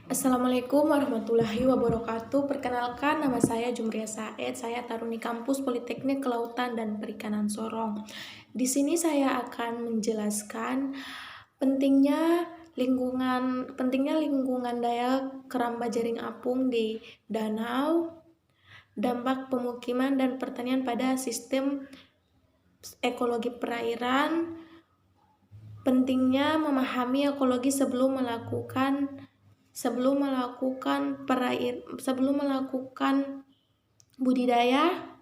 Assalamualaikum warahmatullahi wabarakatuh. Perkenalkan, nama saya Jumria Said. Saya taruni kampus Politeknik Kelautan dan Perikanan Sorong. Di sini saya akan menjelaskan pentingnya lingkungan daya keramba jaring apung di danau, dampak pemukiman dan pertanian pada sistem ekologi perairan, pentingnya memahami ekologi sebelum melakukan budidaya.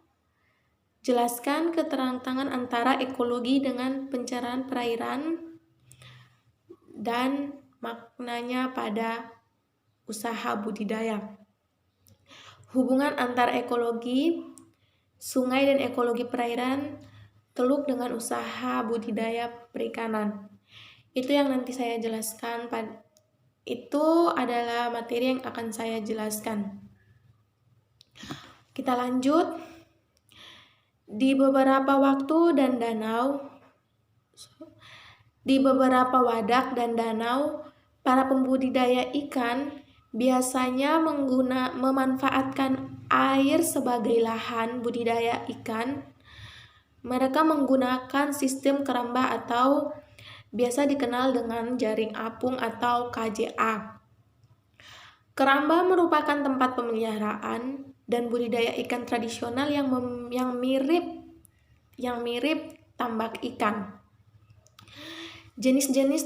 Jelaskan keterangan antara ekologi dengan pencerahan perairan dan maknanya pada usaha budidaya. Hubungan antar ekologi sungai dan ekologi perairan teluk dengan usaha budidaya perikanan. Itu yang nanti saya jelaskan. Itu adalah materi yang akan saya jelaskan. Kita lanjut. Di beberapa wadak dan danau, para pembudidaya ikan biasanya memanfaatkan air sebagai lahan budidaya ikan. Mereka menggunakan sistem keramba atau biasa dikenal dengan jaring apung atau KJA. Keramba merupakan tempat pemeliharaan dan budidaya ikan tradisional yang mirip tambak ikan. Jenis-jenis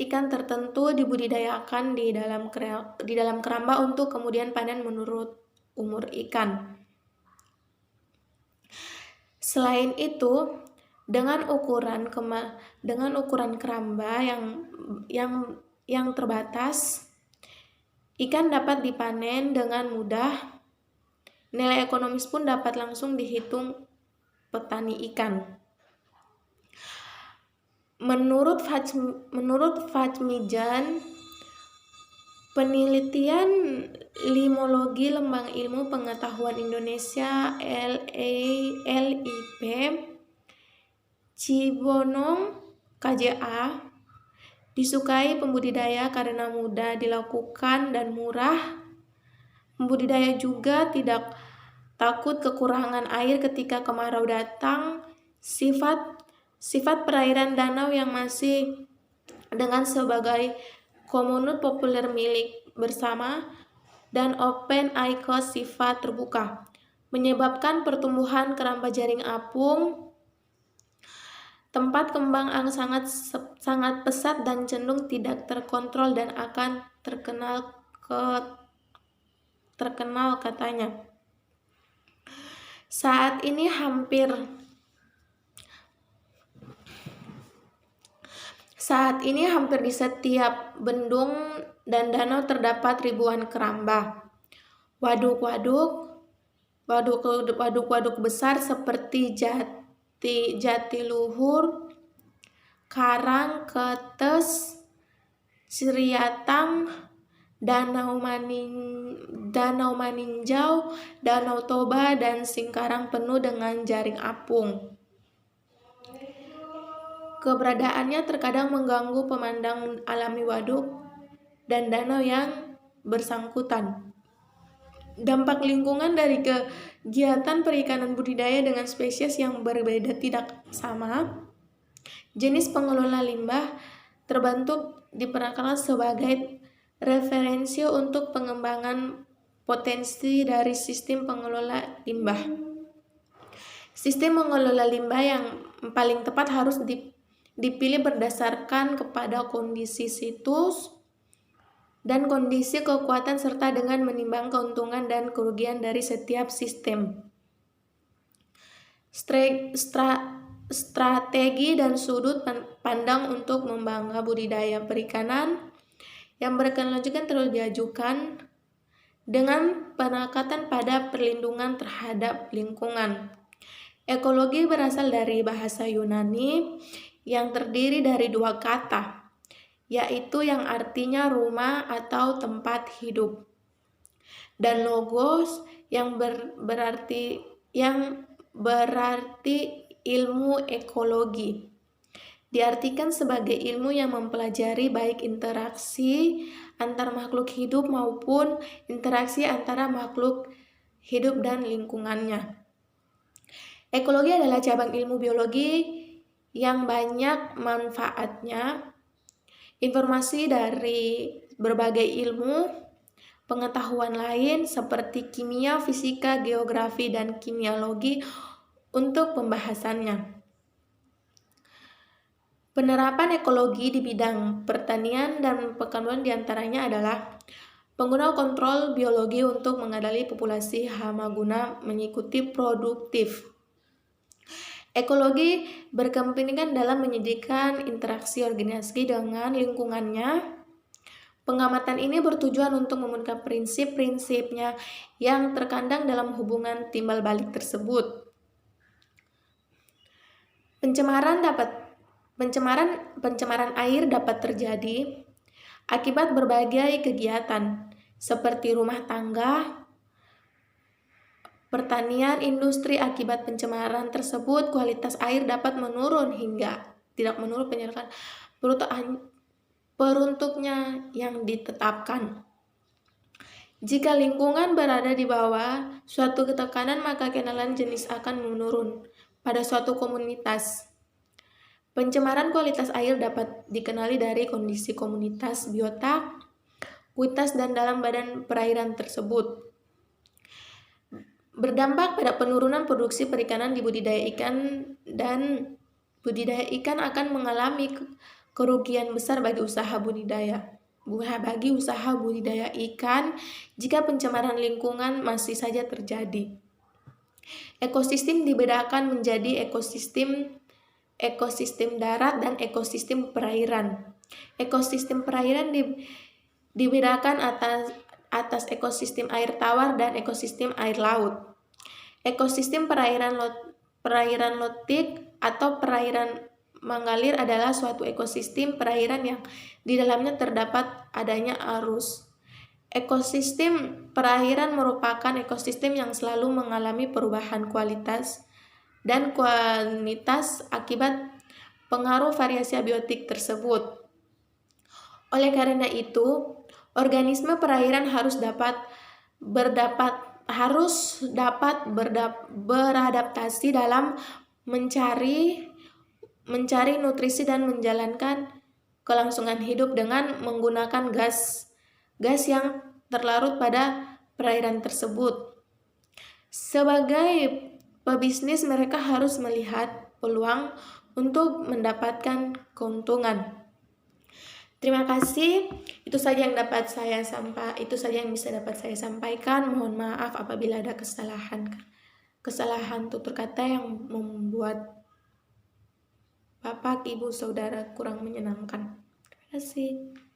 ikan tertentu dibudidayakan di dalam keramba untuk kemudian panen menurut umur ikan. Selain itu, dengan ukuran keramba yang terbatas, ikan dapat dipanen dengan mudah. Nilai ekonomis pun dapat langsung dihitung petani ikan. Menurut Fajmijan, penelitian Limologi Lembang Ilmu Pengetahuan Indonesia LIP Cibonong KJA disukai pembudidaya karena mudah dilakukan dan murah. Pembudidaya juga tidak takut kekurangan air ketika kemarau datang. Sifat perairan danau yang masih dengan sebagai komunut populer milik bersama dan open ICOS sifat terbuka menyebabkan pertumbuhan keramba jaring apung. Tempat kembang sangat pesat dan cenderung tidak terkontrol dan akan terkenal katanya. Saat ini hampir di setiap bendung dan danau terdapat ribuan keramba. Waduk besar seperti Jatiluhur, Karang, Ketes, Sriatang, Danau Maninjau, Danau Toba, dan Singkarang penuh dengan jaring apung. Keberadaannya terkadang mengganggu pemandangan alami waduk dan danau yang bersangkutan. Dampak lingkungan dari kegiatan perikanan budidaya dengan spesies yang berbeda tidak sama. Jenis pengelola limbah terbentuk diperkenalkan sebagai referensi untuk pengembangan potensi dari sistem pengelola limbah. Sistem mengelola limbah yang paling tepat harus dipilih berdasarkan kepada kondisi situs dan kondisi kekuatan serta dengan menimbang keuntungan dan kerugian dari setiap sistem. Strategi dan sudut pandang untuk membangun budidaya perikanan yang berkelanjutan terus diajukan dengan penekatan pada perlindungan terhadap lingkungan. Ekologi berasal dari bahasa Yunani yang terdiri dari dua kata, yaitu yang artinya rumah atau tempat hidup, dan logos yang berarti ilmu ekologi. Diartikan sebagai ilmu yang mempelajari baik interaksi antar makhluk hidup maupun interaksi antara makhluk hidup dan lingkungannya. Ekologi adalah cabang ilmu biologi yang banyak manfaatnya. Informasi dari berbagai ilmu pengetahuan lain seperti kimia, fisika, geografi, dan kimiologi untuk pembahasannya. Penerapan ekologi di bidang pertanian dan perkebunan diantaranya adalah penggunaan kontrol biologi untuk mengendali populasi hama guna mengikuti produktif. Ekologi berkepentingan dalam menyediakan interaksi organisasi dengan lingkungannya. Pengamatan ini bertujuan untuk memenuhi prinsip-prinsipnya yang terkandung dalam hubungan timbal balik tersebut. Pencemaran air dapat terjadi akibat berbagai kegiatan seperti rumah tangga, pertanian, industri. Akibat pencemaran tersebut, kualitas air dapat menurun hingga tidak menurut penyerapan peruntuknya yang ditetapkan. Jika lingkungan berada di bawah suatu tekanan, maka kenalan jenis akan menurun pada suatu komunitas. Pencemaran kualitas air dapat dikenali dari kondisi komunitas, biota, kualitas dan dalam badan perairan tersebut. Berdampak pada penurunan produksi perikanan di budidaya ikan, dan budidaya ikan akan mengalami kerugian besar bagi usaha budidaya ikan jika pencemaran lingkungan masih saja terjadi. Ekosistem dibedakan menjadi ekosistem darat dan ekosistem perairan. Ekosistem perairan dibedakan atas ekosistem air tawar dan ekosistem air laut. Ekosistem perairan lautik atau perairan mengalir adalah suatu ekosistem perairan yang di dalamnya terdapat adanya arus. Ekosistem perairan merupakan ekosistem yang selalu mengalami perubahan kualitas dan kuantitas akibat pengaruh variasi abiotik tersebut. Oleh karena itu, organisme perairan harus dapat beradaptasi dalam mencari nutrisi dan menjalankan kelangsungan hidup dengan menggunakan gas yang terlarut pada perairan tersebut. Sebagai pebisnis, mereka harus melihat peluang untuk mendapatkan keuntungan. Terima kasih. Itu saja yang bisa dapat saya sampaikan. Mohon maaf apabila ada kesalahan tutur kata yang membuat Bapak, Ibu, Saudara kurang menyenangkan. Terima kasih.